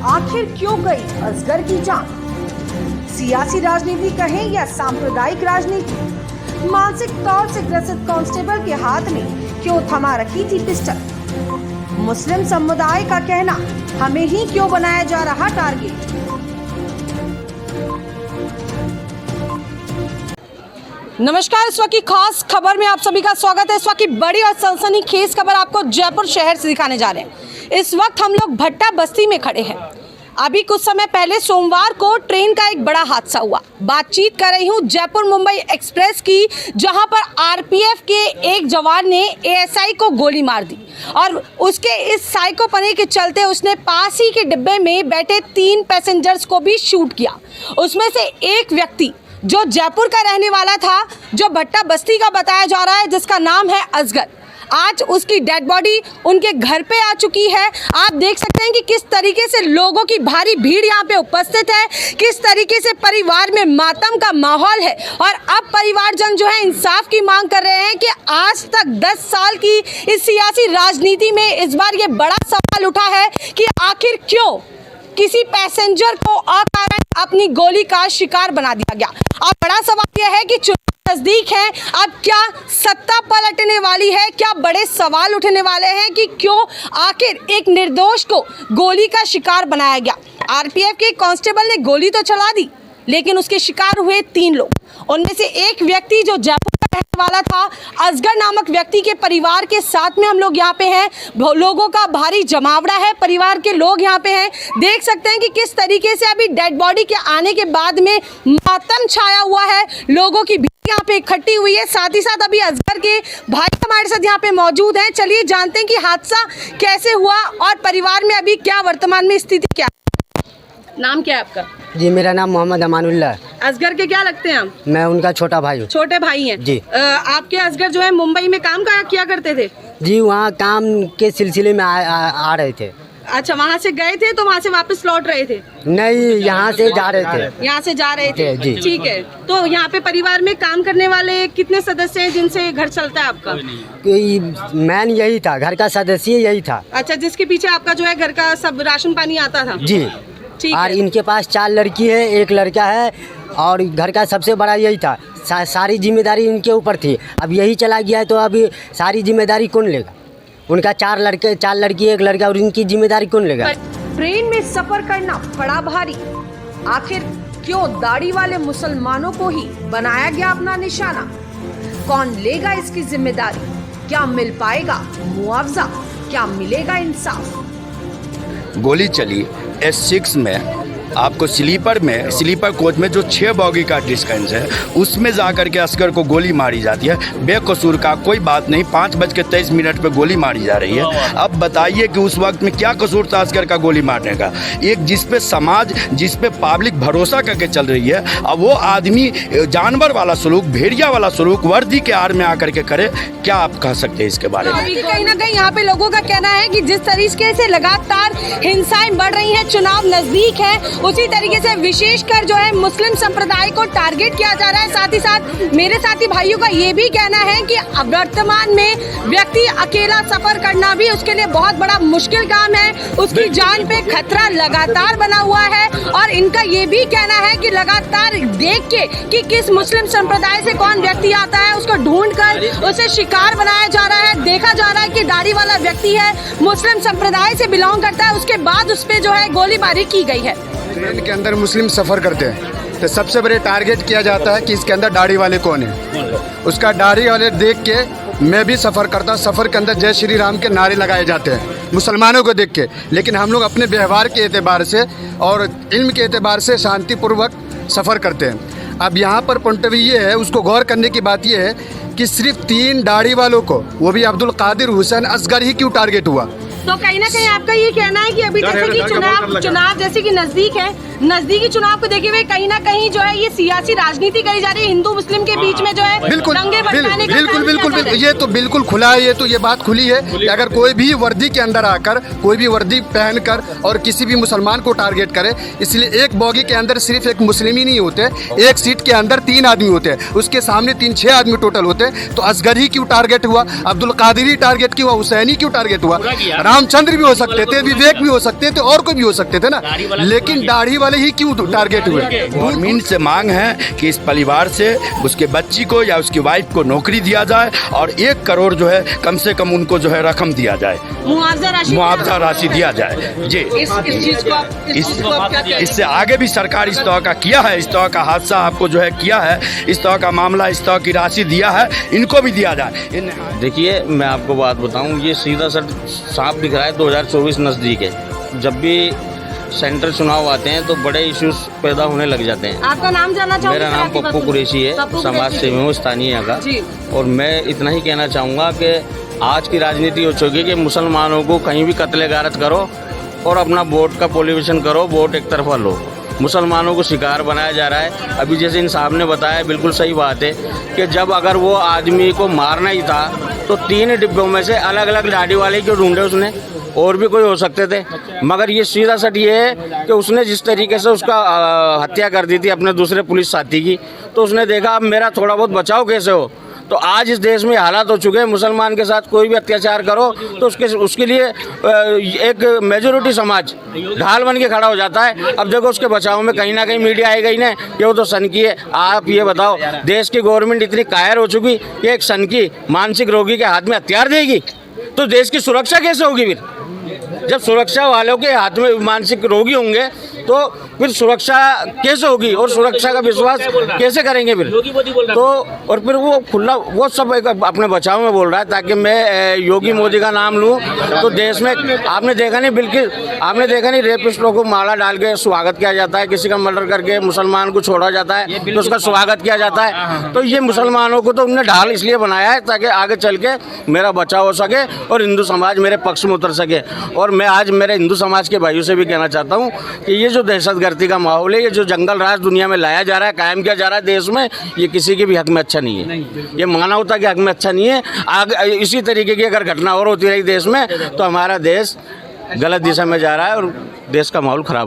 आखिर क्यों गई असगर की जान? सियासी राजनीति कहें या सांप्रदायिक राजनीति, मानसिक तौर से ग्रसित कांस्टेबल के हाथ में क्यों थमा रखी थी पिस्टल? मुस्लिम समुदाय का कहना, हमें ही क्यों बनाया जा रहा टारगेट? नमस्कार, इस वक्त की खास खबर में आप सभी का स्वागत है। इस वक्त की बड़ी और सनसनीखेज खबर आपको जयपुर शहर से दिखाने जा रहे हैं। इस वक्त हम लोग भट्टा बस्ती में खड़े हैं। अभी कुछ समय पहले सोमवार को ट्रेन का एक बड़ा हादसा हुआ। बातचीत कर रही हूँ जयपुर मुंबई एक्सप्रेस की, जहां पर आरपीएफ के एक जवान ने एएसआई को गोली मार दी और उसके इस साइकोपने के चलते उसने पास ही के डिब्बे में बैठे 3 पैसेंजर्स को भी शूट किया। उसमें से एक व्यक्ति जो जयपुर का रहने वाला था, जो भट्टा बस्ती का बताया जा रहा है, जिसका नाम है असगर, आज उसकी डेड बॉडी उनके घर पे आ चुकी है। आप देख सकते हैं कि किस तरीके से लोगों की भारी भीड़ यहाँ पे उपस्थित है, किस तरीके से परिवार में मातम का माहौल है। और अब परिवारजन जो है इंसाफ की मांग कर रहे हैं कि आज तक 10 साल की इस सियासी राजनीति में इस बार ये बड़ा सवाल उठा है कि आखिर क्यों किसी पैसेंजर को अकारण अपनी गोली का शिकार बना दिया गया। अब बड़ा सवाल यह है कि चुनाव नजदीक है, अब क्या सत्ता पलटने वाली है? क्या बड़े सवाल उठने वाले हैं कि क्यों आखिर एक निर्दोष को गोली का शिकार बनाया गया? आरपीएफ के कांस्टेबल ने गोली तो चला दी, लेकिन उसके शिकार हुए 3 लोग। उनमें से एक व्यक्ति जो जयपुर का रहने वाला था, असगर नामक व्यक्ति के परिवार के साथ में हम लोग यहाँ पे हैं। लोगों का भारी जमावड़ा है, परिवार के लोग यहाँ पे हैं। देख सकते हैं कि किस तरीके से अभी डेड बॉडी के आने के बाद में मातम छाया हुआ है, लोगों की भीड़ यहाँ पे इकट्ठी हुई है। साथ ही साथ अभी असगर के भाई हमारे साथ यहाँ पे मौजूद हैं। चलिए जानते हैं कि हादसा कैसे हुआ और परिवार में अभी क्या वर्तमान में स्थिति क्या है। नाम क्या है आपका? जी, मेरा नाम मोहम्मद अमानुल्लाह है। असगर के क्या लगते हैं आप? मैं उनका छोटा भाई हूँ। छोटे भाई हैं जी। आपके असगर जो है मुंबई में काम किया करते थे? जी, वहाँ काम के सिलसिले में आ रहे थे। अच्छा, वहाँ से गए थे तो वहाँ से वापस लौट रहे थे? नहीं, यहाँ से जा रहे थे। यहाँ से जा रहे थे, जी। ठीक है। तो यहाँ पे परिवार में काम करने वाले कितने सदस्य हैं जिनसे घर चलता है आपका? मैन यही था, घर का सदस्य यही था। अच्छा, जिसके पीछे आपका जो है घर का सब राशन पानी आता था? जी। और इनके पास 4 लड़की है, 1 लड़का है और घर का सबसे बड़ा यही था। सारी जिम्मेदारी इनके ऊपर थी। अब यही चला गया है तो अभी सारी जिम्मेदारी कौन लेगा? उनका 4 लड़की 1 लड़का और इनकी जिम्मेदारी कौन लेगा? ट्रेन में सफर करना पड़ा भारी। आखिर क्यों दाढ़ी वाले मुसलमानों को ही बनाया गया अपना निशाना? कौन लेगा इसकी जिम्मेदारी? क्या मिल पाएगा मुआवजा? क्या मिलेगा इंसाफ? गोली चली S6 में, आपको स्लीपर कोच में जो 6 बॉगी का डिस्टेंस है उसमें जा कर के असगर को गोली मारी जाती है। बेकसूर का कोई बात नहीं, 5:23 पे गोली मारी जा रही है। अब बताइए कि उस वक्त में क्या कसूर था असगर का गोली मारने का? एक जिसपे समाज, जिसपे पब्लिक भरोसा करके चल रही है, अब वो आदमी जानवर वाला सलूक, भेड़िया वाला सलूक वर्दी के आड़ में आकर के करे, क्या आप कह सकते हैं इसके बारे में? कहीं ना कहीं यहाँ पे लोगों का कहना है कि जिस तरीके से लगातार हिंसाएं बढ़ रही हैं, चुनाव नजदीक है, उसी तरीके से विशेषकर जो है मुस्लिम संप्रदाय को टारगेट किया जा रहा है। साथ ही साथ मेरे साथी भाइयों का ये भी कहना है कि वर्तमान में व्यक्ति अकेला सफर करना भी उसके लिए बहुत बड़ा मुश्किल काम है। उसकी जान पे खतरा लगातार बना हुआ है और इनका ये भी कहना है कि लगातार देख के कि किस मुस्लिम संप्रदाय से कौन व्यक्ति आता है, उसको ढूंढ कर उसे शिकार बनाया जा रहा है। देखा जा रहा है कि दाढ़ी वाला व्यक्ति है, मुस्लिम संप्रदाय से बिलोंग करता है, उसके बाद उस पे जो है गोलीबारी की गई है। ट्रेन के अंदर मुस्लिम सफ़र करते हैं तो सबसे बड़े टारगेट किया जाता है कि इसके अंदर दाढ़ी वाले कौन है। उसका दाढ़ी वाले देख के मैं भी सफ़र करता हूँ। सफ़र के अंदर जय श्री राम के नारे लगाए जाते हैं मुसलमानों को देख के, लेकिन हम लोग अपने व्यवहार के एतबार से और इल्म के एतबार से शांतिपूर्वक सफ़र करते हैं। अब यहाँ पर पॉइंट ये है, उसको गौर करने की बात ये है कि सिर्फ 3 दाढ़ी वालों को, वो भी अब्दुल कादिर हुसैन असगर ही क्यों टारगेट हुआ? तो कहीं ना कहीं आपका ये कहना है कि अभी जैसे कि चुनाव जैसे कि नजदीक है, नजदीकी चुनाव को देखे हुए कहीं ना कहीं जो है ये सियासी राजनीति करी जा रही है, हिंदू मुस्लिम के बीच में जो है दंगे भड़काने का बिल्कुल ये तो बिल्कुल खुला है। ये बात खुली है कि अगर कोई भी वर्दी के अंदर आकर, कोई भी वर्दी पहनकर और किसी भी मुसलमान को टारगेट करे, इसलिए एक बॉगी के अंदर सिर्फ एक मुस्लिम ही नहीं होते, एक सीट के अंदर 3 आदमी होते हैं, उसके सामने 3-6 आदमी टोटल होते हैं। तो असगर ही क्यों टारगेट हुआ? अब्दुल कादिर ही टारगेट क्यों हुआ? हुसैनी क्यों टारगेट हुआ? रामचंद्र भी हो सकते थे, विवेक भी हो सकते थे, और कोई भी हो सकते थे ना, लेकिन दाढ़ी वाले ही क्यों टारगेट हुए? गवर्नमेंट से मांग है कि इस परिवार से उसके बच्ची को या उसकी वाइफ को नौकरी दिया जाए और 1 करोड़ जो है कम से कम उनको जो है रकम दिया जाए, मुआवजा राशि दिया जाए जी। इससे आगे भी सरकार इस तरह का किया है, इस तरह का हादसा आपको जो है किया है, इस तरह का मामला, इस तरह की राशि दिया है, इनको भी दिया जाए। देखिए मैं आपको बात बताऊं, ये सीधा सर साफ दिख रहा है 2024 नज़दीक है। जब भी सेंट्रल चुनाव आते हैं तो बड़े इश्यूज पैदा होने लग जाते हैं। आपका नाम जानना चाहूँगी? मेरा नाम पप्पू कुरैशी है, समाज सेवी हूँ स्थानीय यहाँ का। और मैं इतना ही कहना चाहूँगा कि आज की राजनीति हो चुकी है कि मुसलमानों को कहीं भी कत्ले गारत करो और अपना वोट का पोलिटिशन करो, वोट एक तरफा लो। मुसलमानों को शिकार बनाया जा रहा है। अभी जैसे इन साहब ने बताया, बिल्कुल सही बात है कि जब अगर वो आदमी को मारना ही था तो 3 डिब्बों में से अलग अलग दाढ़ी वाले क्यों ढूंढे उसने? और भी कोई हो सकते थे, मगर ये सीधा सट ये है कि उसने जिस तरीके से उसका हत्या कर दी थी अपने दूसरे पुलिस साथी की, तो उसने देखा अब मेरा थोड़ा बहुत बचाव कैसे हो। तो आज इस देश में हालात हो चुके हैं, मुसलमान के साथ कोई भी अत्याचार करो तो उसके लिए एक मेजोरिटी समाज ढाल बन के खड़ा हो जाता है। अब देखो उसके बचाव में कहीं ना कहीं मीडिया आएगा ही ना कि वो तो सनकी है। आप ये बताओ, देश की गवर्नमेंट इतनी कायर हो चुकी कि एक सनकी मानसिक रोगी के हाथ में हथियार देगी तो देश की सुरक्षा कैसे होगी? फिर जब सुरक्षा वालों के हाथ में मानसिक रोगी होंगे तो फिर सुरक्षा कैसे होगी और सुरक्षा का विश्वास कैसे करेंगे फिर? तो और फिर वो खुला वो सब एक अपने बचाव में बोल रहा है ताकि मैं योगी मोदी का नाम लूं। तो देश में आपने देखा नहीं रेपिस्टों को माला डाल के स्वागत किया जाता है, किसी का मर्डर करके मुसलमान को छोड़ा जाता है तो उसका स्वागत किया जाता है। तो ये मुसलमानों को तो उन्होंने ढाल इसलिए बनाया है ताकि आगे चल के मेरा बचाव हो सके और हिंदू समाज मेरे पक्ष में उतर सके। और मैं आज मेरे हिंदू समाज के भाइयों से भी कहना चाहता हूँ कि ये जो दहशतगर्दी का माहौल है, ये जो जंगल राज दुनिया में लाया जा रहा है, कायम किया जा रहा है देश में, ये किसी के भी हक में अच्छा नहीं है। ये मानवता के हक में अच्छा नहीं है। आगे इसी तरीके की अगर घटना और होती रही देश में तो हमारा देश गलत दिशा में जा रहा है और देश का माहौल खराब